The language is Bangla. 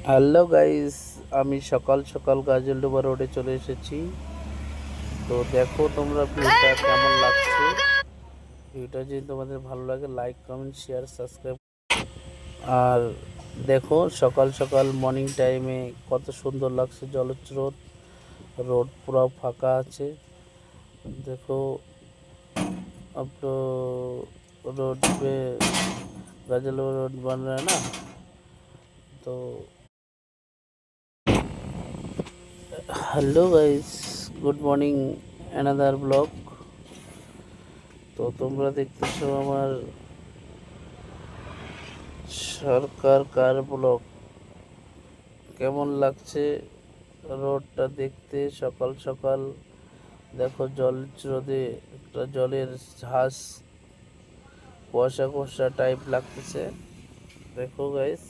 হ্যালো গাইস, আমি সকাল সকাল গাজলডোবা রোডে চলে এসেছি। তো দেখো তোমরা ভিউটা কেমন লাগছে। ভিউটা যদি তোমাদের ভালো লাগে লাইক কমেন্ট শেয়ার সাবস্ক্রাইব। আর দেখো সকাল সকাল মর্নিং টাইমে কত সুন্দর লাগছে জলস্রোত। রোড পুরো ফাঁকা আছে। দেখো अब तो रोड पे गाजलडोबा रोड बन रहा है ना। तो hello guys, good morning, another blog. তো তোমরা দেখতেছো আমার সরকার কার ব্লগ। কেমন লাগছে রোডটা দেখতে সকাল সকাল। দেখো জল স্রোতে একটা জলের ঝাঁস কুয়াশা কুয়াশা টাইপ লাগতেছে। দেখো গাইস।